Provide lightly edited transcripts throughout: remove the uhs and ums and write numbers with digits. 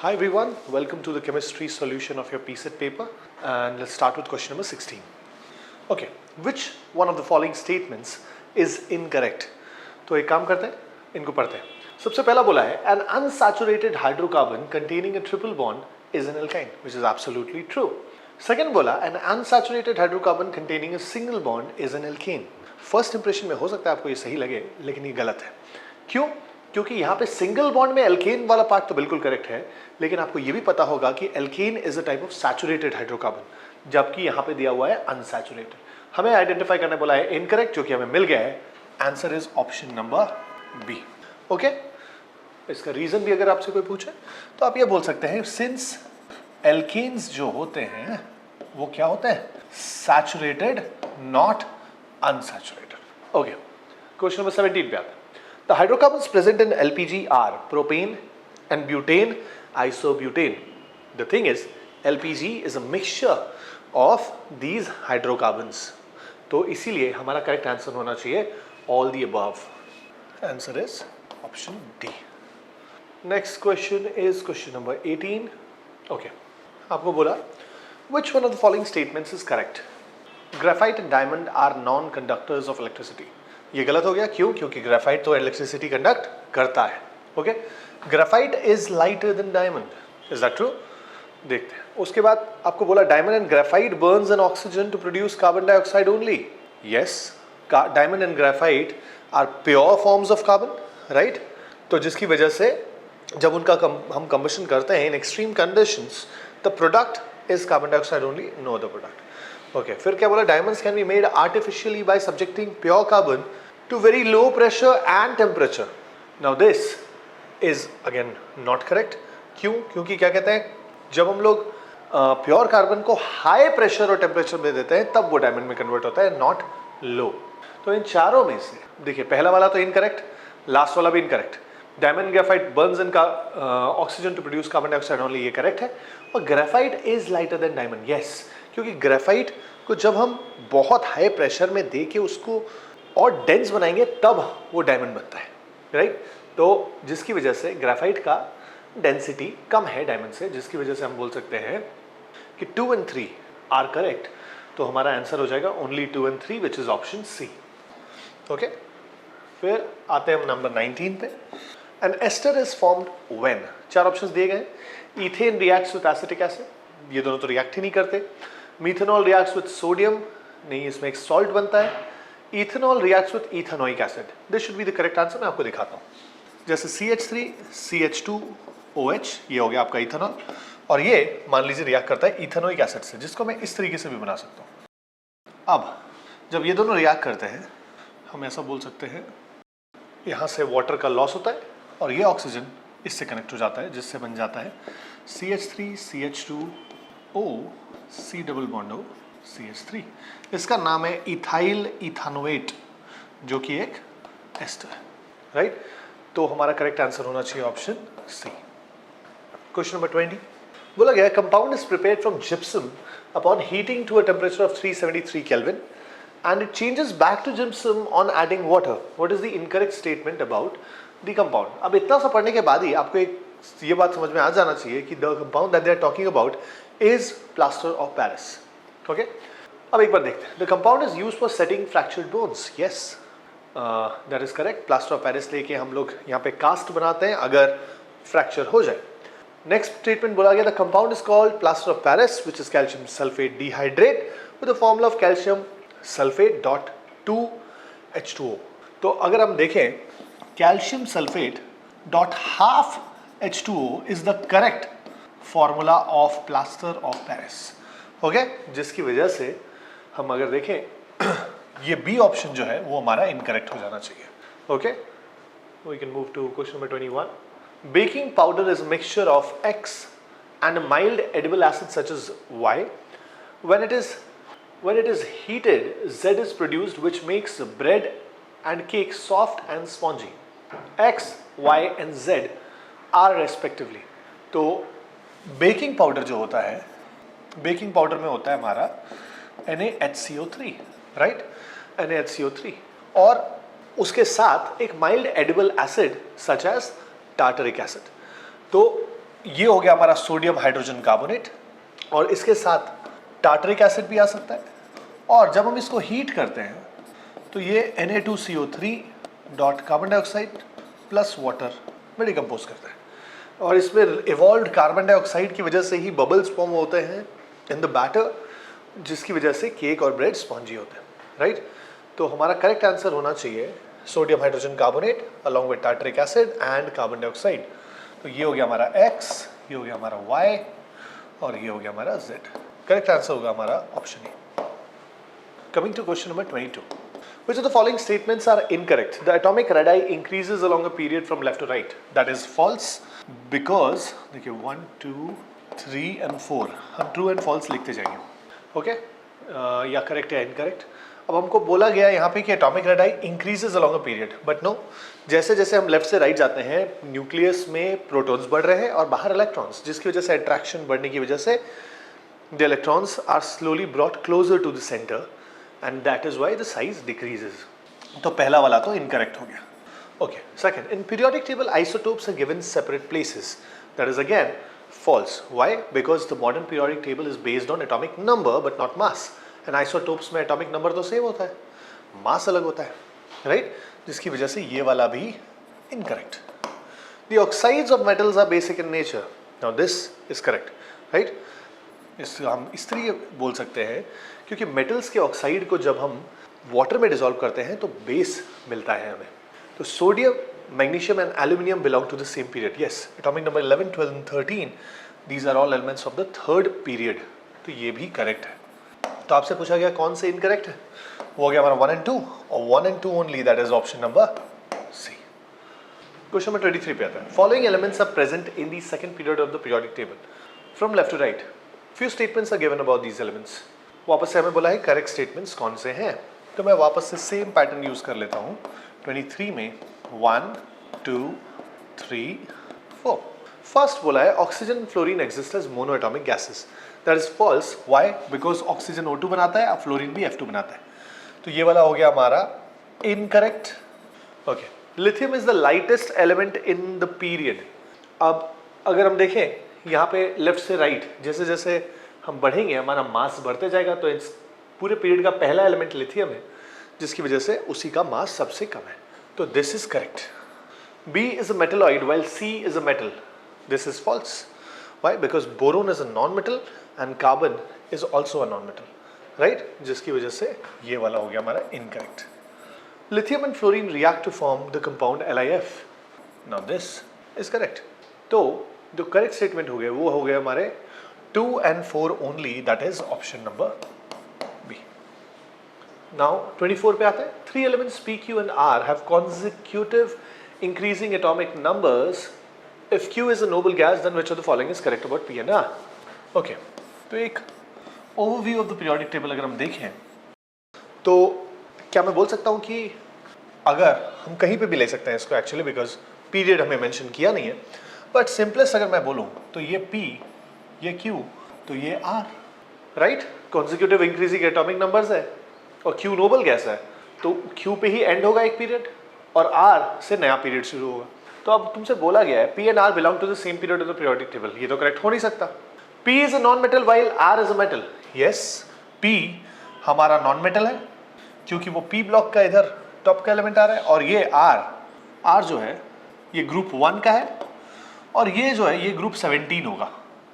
Hi everyone, welcome to the chemistry solution of your PSET paper, and let's start with question number 16. Okay, which one of the following statements is incorrect? तो एक काम करते हैं, इनको पढ़ते हैं. सबसे पहला बोला है an unsaturated hydrocarbon containing a triple bond is an alkyne, which is absolutely true. Second बोला an unsaturated hydrocarbon containing a single bond is an alkane. First impression में हो सकता है आपको ये सही लगे, लेकिन ये गलत है. क्यों? क्योंकि यहाँ पे सिंगल बॉन्ड में एल्केन वाला पार्ट तो बिल्कुल करेक्ट है, लेकिन आपको ये भी पता होगा कि alkane is a type of saturated hydrocarbon, जबकि यहाँ पे दिया हुआ है अनसैचुरेटेड. हमें आइडेंटिफाई करने बोला है इनकरेक्ट, जो कि हमें मिल गया है. Answer is option number B. Okay, इसका रीजन भी अगर आपसे कोई पूछे तो आप ये बोल सकते हैं सिंस एल्केन्स जो होते हैं वो क्या होते हैं, saturated not unsaturated. Okay, question number 17 पे आता है. The hydrocarbons present in LPG are propane and butane, isobutane. The thing is, LPG is a mixture of these hydrocarbons. तो इसीलिए हमारा करेक्ट आंसर होना चाहिए all the above. Answer is option D. Next question is question number 18. Okay, आपको बोला which one of the following statements is correct? Graphite and diamond are non-conductors of electricity. ये गलत हो गया. क्यों? क्योंकि ग्रेफाइट तो इलेक्ट्रिसिटी कंडक्ट करता है. Okay, graphite is lighter than diamond. Is that true? देखते हैं. उसके बाद आपको बोला diamond and graphite burns in oxygen to produce carbon dioxide only. Yes, diamond and graphite are pure forms of carbon, right? तो जिसकी वजह से जब उनका हम कंबशन करते हैं in extreme conditions, the product is carbon dioxide only, no other product. Okay, फिर क्या बोला, diamonds can be made artificially by subjecting pure carbon to very low pressure and temperature. Now this is again not correct. क्यों? क्योंकि क्या कहते हैं, जब हम लोग प्योर कार्बन को हाई प्रेशर और टेम्परेचर में देते हैं तब वो डायमंड में कन्वर्ट होता है, नॉट लो. तो इन चारों में से देखिए, पहला वाला तो इनकरेक्ट, लास्ट वाला भी incorrect. Diamond graphite burns in oxygen to produce carbon dioxide only, ये करेक्ट है. और graphite is lighter than diamond, yes, क्योंकि ग्रेफाइट को जब हम बहुत हाई प्रेशर में दे के उसको और डेंस बनाएंगे तब वो डायमंड बनता है, राइट? तो जिसकी वजह से ग्रेफाइट का डेंसिटी कम है डायमंड से, जिसकी वजह से हम बोल सकते हैं कि 2 and 3 आर करेक्ट. तो हमारा आंसर हो जाएगा only 2 and 3, which is option C. Okay, फिर आते हैं हम नंबर 19 पे. An ester is formed when. 4 options दिए गए. Ethane reacts with acetic acid, ये दोनों तो रिएक्ट ही नहीं करते. मीथेनॉल रिएक्ट्स विद सोडियम, नहीं, इसमें एक सॉल्ट बनता है. Ethanol reacts with ethanoic acid. This should be the correct answer. मैं आपको दिखाता हूँ. जैसे CH3 CH2OH, ये हो गया आपका इथेनॉल, और ये मान लीजिए रिएक्ट करता है इथेनोइक एसिड से, जिसको मैं इस तरीके से भी बना सकता हूँ. अब जब ये दोनों रिएक्ट करते हैं, हम ऐसा बोल सकते हैं, यहाँ से वाटर का लॉस होता है और ये ऑक्सीजन इससे कनेक्ट हो जाता है, जिससे बन जाता है CH3 CH2O C double bond O CH3. इसका नाम है इथाइल इथानोएट, जो कि एक एस्टर है, राइट? तो हमारा करेक्ट आंसर होना चाहिए ऑप्शन सी. क्वेश्चन नंबर 20 बोला गया compound is prepared from gypsum upon heating to a temperature of 373 kelvin and it changes back to gypsum on adding water. What is the incorrect statement about the compound? अब इतना सा पढ़ने के बाद ही आपको एक ये बात समझ में आ जाना चाहिए कि the compound that they are talking about is plaster of Paris. Okay, अब एक बार देखते हैं. The compound is used for setting fractured bones. Yes, that is correct. Plaster of Paris लेके हम लोग यहाँ पे कास्ट बनाते हैं अगर फ्रैक्चर हो जाए. नेक्स्ट स्टेटमेंट बोला गया the compound is called plaster of Paris which is calcium sulphate dehydrate with the formula of calcium sulphate dot 2H2O. तो अगर हम देखें, calcium sulphate dot half H2O is the correct formula of plaster of Paris. Okay, जिसकी वजह से हम अगर देखें ये बी ऑप्शन जो है वो हमारा इनकरेक्ट हो जाना चाहिए. Okay, we can move to question number 21. Baking powder is mixture of X and a mild edible acid such as Y. When it is heated, Z is produced which makes bread and cake soft and spongy. X, Y and Z are respectively. तो baking powder जो होता है, baking powder में होता है हमारा NaHCO3, right? NaHCO3, और उसके साथ एक mild edible acid such as tartaric acid. तो ये हो गया हमारा सोडियम हाइड्रोजन कार्बोनेट, और इसके साथ टार्टरिक एसिड भी आ सकता है। और जब हम इसको हीट करते हैं तो ये Na2CO3 dot carbon dioxide plus water में डिकम्पोज करता है, और इसमें इवॉल्व्ड कार्बन डाइऑक्साइड की वजह से ही बबल्स फॉर्म होते हैं इन द बैटर, जिसकी वजह से केक और ब्रेड स्पॉन्जी होते हैं, राइट। तो हमारा करेक्ट आंसर होना चाहिए sodium hydrogen carbonate along with tartaric acid and carbon dioxide. तो ये हो गया हमारा X, ये हो गया हमारा Y, और ये हो गया हमारा Z। करेक्ट आंसर होगा हमारा option A. Coming to question number 22, which of the following statements are incorrect? The atomic radii increases along a period from left to right. That is false, because देखिए 1 2 3 and 4 हम true and false लिखते जाएंगे, okay या correct या incorrect. अब हमको बोला गया यहाँ पे कि atomic radii increases along a period, but no, जैसे जैसे हम लेफ्ट से राइट जाते हैं न्यूक्लियस में प्रोटॉन्स बढ़ रहे हैं और बाहर इलेक्ट्रॉन्स, जिसकी वजह से अट्रैक्शन बढ़ने की वजह से the electrons are slowly brought closer to the centre and that is why the size decreases. तो पहला वाला तो इनकरेक्ट हो गया, okay. Second, in periodic table isotopes are given separate places, that is again false. Why? Because the modern periodic table is based on atomic number but not mass. And isotopes में atomic number तो same होता है, mass अलग होता है, right? जिसकी वजह से ये वाला भी incorrect. The oxides of metals are basic in nature. Now this is correct, right? हम इस तरह बोल सकते हैं क्योंकि metals के oxide को जब हम water में dissolve करते हैं तो base मिलता है हमें। तो sodium, magnesium and aluminum belong to the same period. Yes, atomic number 11, 12 and 13, these are all elements of the third period. तो ये भी correct है। तो आपसे पूछा गया कौन से incorrect है, वो हो गया हमारा 1 and 2, और 1 and 2 only, that is option number C. Question number 23 पे आता है, following elements are present in the second period of the periodic table. From left to right, few statements are given about these elements. वापस से हमें बोला है correct statements कौन से हैं, तो मैं वापस से same pattern use कर लेता हूँ। 23 में 1 2 3 4, फर्स्ट बोला है oxygen fluorine exist as monoatomic gases, that is false. Why? Because oxygen O2 बनाता है और फ्लोरीन भी F2 बनाता है, तो ये वाला हो गया हमारा incorrect, okay. Lithium is the lightest element in the period. अब अगर हम देखें यहाँ पे लेफ्ट से राइट, जैसे जैसे हम बढ़ेंगे हमारा मास बढ़ते जाएगा, तो इस पूरे पीरियड का पहला एलिमेंट लिथियम है, जिसकी वजह से उसी का मास सबसे कम है, तो this is correct. B is a metalloid while C is a metal. This is false. Why? Because boron is a non-metal and carbon is also a non-metal, right? जिसकी वजह से ये वाला हो गया हमारा incorrect. Lithium and fluorine react to form the compound LiF. Now this is correct. तो जो correct statement हो गया वो हो गया हमारे 2 and 4 only, that is option number B. Now 24 पे आते हैं, 3 elements P, Q and R have consecutive increasing atomic numbers. If Q is a noble gas, then which of the following is correct about P and R? Okay, तो एक overview of the periodic table अगर हम देखें तो क्या मैं बोल सकता हूँ कि अगर हम कहीं पे भी ले सकते हैं इसको एक्चुअली, बिकॉज पीरियड हमें मेंशन किया नहीं है, बट सिंपलेस्ट अगर मैं बोलूँ तो ये P, ये Q, तो ये R, right? Consecutive increasing atomic numbers है और Q नोबल गैस है, तो Q पे ही एंड होगा एक पीरियड और R से नया पीरियड शुरू होगा। तो अब तुमसे बोला गया है P and R belong to the same period of the periodic table, ये तो करेक्ट हो नहीं सकता। P is a non-metal while R is a metal. Yes, P हमारा नॉन मेटल है क्योंकि वो P ब्लॉक का इधर टॉप का एलिमेंट आ रहा है, और ये R जो है ये ग्रुप 1 का है, और ये जो है ये ग्रुप 17 होगा,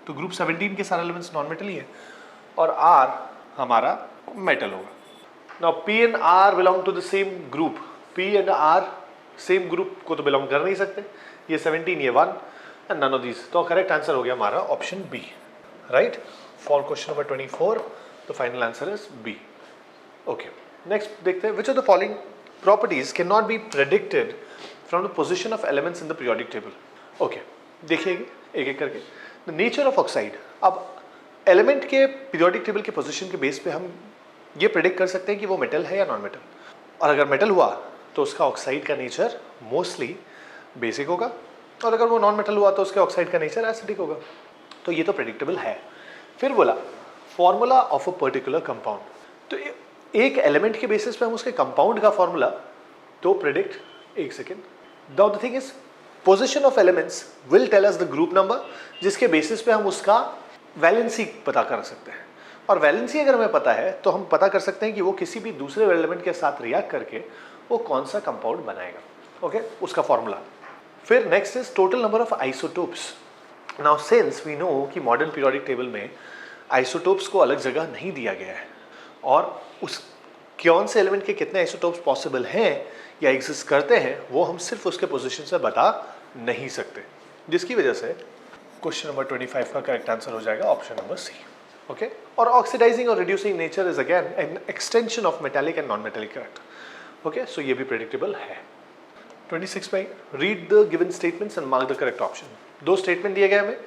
तो ग्रुप 17 के सारे एलिमेंट्स नॉन मेटल ही है, और R हमारा मेटल होगा। Now P and R belong to the same group. P and R same group को तो बिलोंग कर नहीं सकते, ये 17 ये 1 एंड नन ऑफ दीज, तो करेक्ट आंसर हो गया हमारा option B, right? For question number 24 the final answer is B, okay. Next देखते हैं, which of the following properties can not be predicted from the position of elements in the periodic table. Okay, देखिएगा एक एक करके। The nature of oxide, अब element के periodic table के position के बेस पे हम ये प्रेडिक्ट कर सकते हैं कि वो मेटल है या नॉन मेटल, और अगर मेटल हुआ तो उसका ऑक्साइड का नेचर मोस्टली बेसिक होगा, और अगर वो नॉन मेटल हुआ तो उसके ऑक्साइड का नेचर एसिडिक होगा, तो ये तो प्रेडिक्टेबल है। फिर बोला formula of a particular compound, तो एक एलिमेंट के बेसिस पे हम उसके कंपाउंड का फॉर्मूला तो प्रेडिक्ट, एक second, the thing is position of elements will tell us the group number, जिसके बेसिस पे हम उसका वैलेंसी पता कर सकते हैं। और वैलेंसी अगर हमें पता है तो हम पता कर सकते हैं कि वो किसी भी दूसरे एलिमेंट के साथ रिएक्ट करके वो कौन सा कंपाउंड बनाएगा। ओके, उसका फॉर्मूला। फिर next is total number of isotopes. Now since we know कि मॉडर्न पीरियोडिक टेबल में आइसोटोप्स को अलग जगह नहीं दिया गया है, और उस कौन से एलिमेंट के कितने आइसोटोप्स पॉसिबल हैं या एग्जिस्ट करते हैं वो हम सिर्फ उसके पोजीशन से बता नहीं सकते, जिसकी वजह से क्वेश्चन नंबर 25 का करेक्ट आंसर हो जाएगा ऑप्शन नंबर सी। ओके, और ऑक्सीडाइजिंग और reducing nature is again an extension of metallic and non metallic character. Okay, so ये भी प्रेडिक्टेबल है। 26 में read the given statements and mark the correct option. दो statement दिए गए हमें।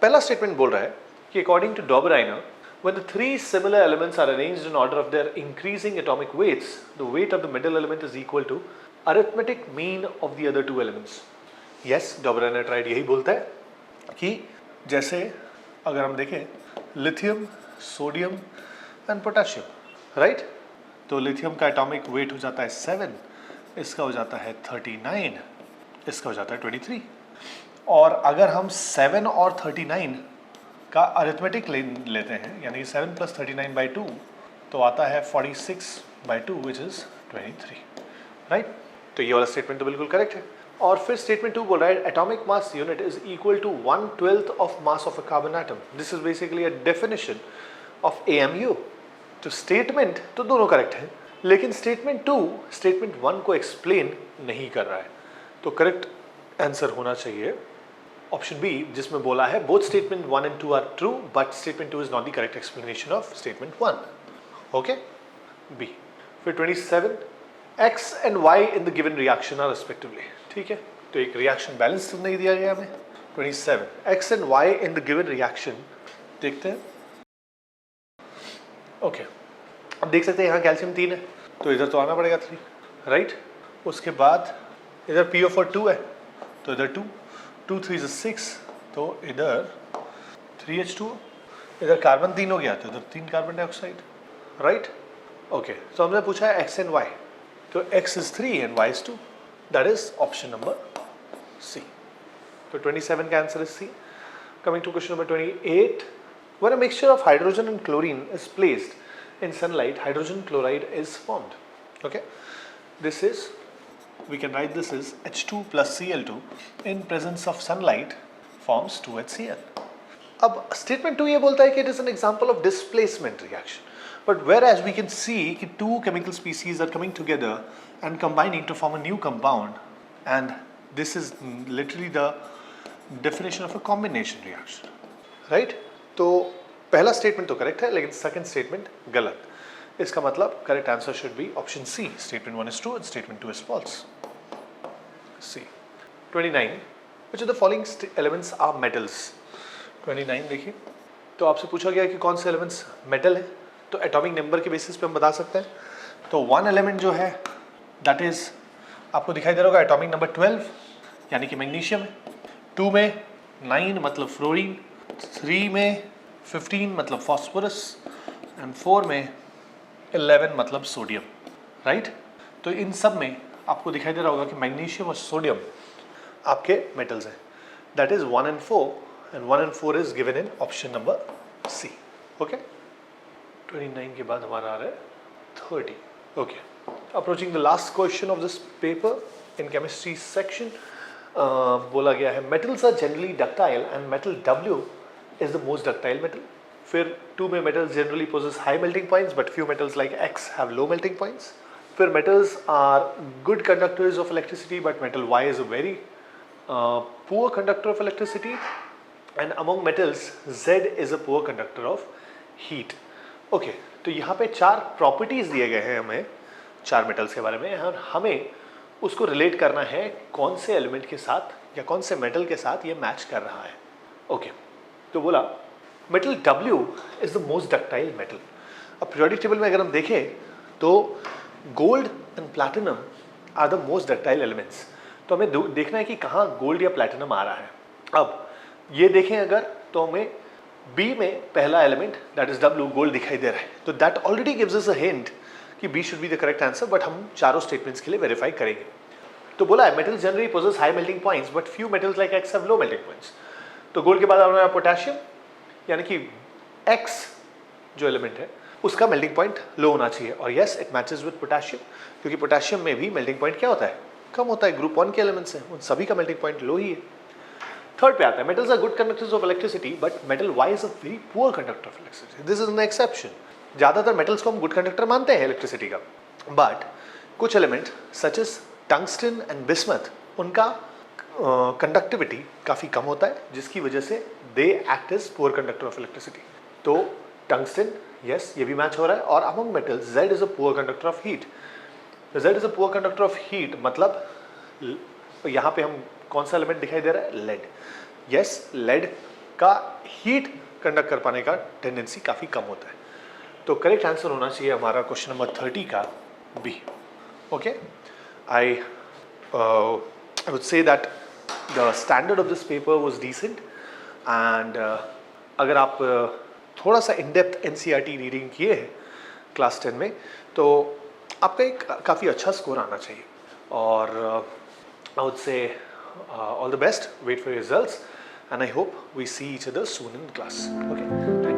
पहला स्टेटमेंट बोल रहा है कि according to Dobereiner, when the three similar elements are arranged in order of their increasing atomic weights, the weight of the middle element is equal to arithmetic mean of the other two elements. Yes, Dobereiner triad यही बोलता है कि जैसे अगर हम देखें lithium, sodium and potassium, right, तो lithium का एटॉमिक वेट हो जाता है 7, इसका हो जाता है 39, इसका हो जाता है 23। और अगर हम 7 और 39 का अरिथमेटिक लेते हैं, यानी 7 + 39/2, तो आता है 46/2 विच इज 23, राइट। तो ये वाला स्टेटमेंट तो बिल्कुल करेक्ट है। और फिर स्टेटमेंट 2 बोल रहा है atomic mass unit is equal to 1/12 of mass of a carbon atom. This is basically a definition of AMU। तो स्टेटमेंट तो दोनों करेक्ट है, लेकिन स्टेटमेंट 2 स्टेटमेंट 1 को एक्सप्लेन नहीं कर रहा है। तो करेक्ट आंसर होना चाहिए ऑप्शन बी, जिसमें बोला है both statement 1 and 2 are true but statement 2 is not the correct explanation of statement 1। Okay, B. फिर 27 X and Y in the given reaction are respectively. ठीक है, तो एक रिएक्शन बैलेंस तो नहीं दिया गया हमें। 27 X and Y in the given reaction देखते हैं। ओके, अब देख सकते हैं यहाँ कैल्शियम 3 है, तो इधर तो आना पड़ेगा 3, राइट। उसके बाद इधर PO4 2 है, तो इधर 2, 2 3 6, तो इधर 3H2, इधर कार्बन 3 हो गया, तो इधर 3 कार्बन डाइऑक्साइड, राइट। ओके, तो हमने पूछा है एक्स एंड वाई, तो x is 3 and y is 2, that is option number C. तो 27 का answer is C. Coming to question number 28, when a mixture of hydrogen and chlorine is placed in sunlight, hydrogen chloride is formed. Okay, this is, we can write this as H2 plus Cl2 in presence of sunlight forms 2HCl. अब statement 2 ये बोलता है कि it is an example of displacement reaction. But whereas we can see कि two chemical species are coming together and combining to form a new compound, and this is literally the definition of a combination reaction, right? तो पहला statement तो correct है, लेकिन second statement गलत। इसका मतलब correct answer should be option C. Statement 1 is true and statement 2 is false. C. 29. Which of the following elements are metals? 29 देखिए, तो आपसे पूछा गया कि कौन से elements metal है, तो एटॉमिक नंबर के बेसिस पे हम बता सकते हैं। तो 1 एलिमेंट जो है दैट इज आपको दिखाई दे रहा होगा एटॉमिक नंबर 12, यानी कि मैग्नीशियम है। 2 में 9 मतलब फ्लोरीन, 3 में 15 मतलब फास्फोरस, एंड 4 में 11 मतलब सोडियम, राइट। तो इन सब में आपको दिखाई दे रहा होगा कि मैग्नीशियम और सोडियम आपके मेटल्स हैं, that is 1 and 4, and 1 and 4 is given in option number C. Okay, 29 के बाद हमारा आ रहा है 30. Okay, approaching the last question of this paper in chemistry section, बोला गया है metals are generally ductile and metal W is the most ductile metal. फिर 2 में metals generally possess high melting points but few metals like X have low melting points. फिर metals are good conductors of electricity but metal Y is a very poor conductor of electricity, and among metals Z is a poor conductor of heat. Okay, तो यहाँ पे 4 properties दिए गए हैं हमें 4 metals के बारे में, और हमें उसको रिलेट करना है कौन से एलिमेंट के साथ या कौन से मेटल के साथ ये मैच कर रहा है। ओके, तो बोला metal W is the most ductile metal. अब पीरियोडिक टेबल में अगर हम देखें तो gold and platinum are the most ductile elements, तो हमें देखना है कि कहाँ गोल्ड या प्लैटिनम आ रहा है। अब ये देखें अगर, तो हमें B में पहला element that is W gold दिखाई दे रहा है, तो that already gives us a hint कि B should be the correct answer, but हम चारों स्टेटमेंट्स के लिए वेरीफाई करेंगे। तो बोला है metals generally possess high melting points but few metals like X have low melting points. तो गोल्ड के बाद हमारा पोटेशियम, यानी कि एक्स जो एलिमेंट है उसका मेल्टिंग पॉइंट लो होना चाहिए। और yes it matches with potassium, क्योंकि पोटेशियम में भी मेल्टिंग पॉइंट क्या होता है, कम होता है। ग्रुप 1 के एलिमेंट्स हैं उन सभी का मेल्टिंग पॉइंट लो ही है। थर्ड पे आता है metals are good conductors of electricity but metal Y is a very poor conductor of electricity. This is an exception. ज़्यादातर मेटल्स को हम गुड कंडक्टर मानते हैं इलेक्ट्रिसिटी का, बट कुछ element such as tungsten and bismuth उनका conductivity काफ़ी कम होता है, जिसकी वजह से they act as poor conductor of electricity. तो टंगस्टन यस ये भी मैच हो रहा है। और among metals Z is a poor conductor of heat. Z is a poor conductor of heat मतलब यहाँ पे हम कौन सा एलिमेंट दिखाई दे रहा है, लेड। यस लेड का हीट कंडक्ट कर पाने का टेंडेंसी काफ़ी कम होता है। तो करेक्ट आंसर होना चाहिए हमारा क्वेश्चन नंबर 30 का B. Okay, I would say that the standard of this paper was decent and अगर आप थोड़ा सा इन डेप्थ एनसीईआरटी रीडिंग किए हैं क्लास 10 में तो आपका एक काफ़ी अच्छा स्कोर आना चाहिए। और I would say all the best, wait for results and I hope we see each other soon in class. Okay.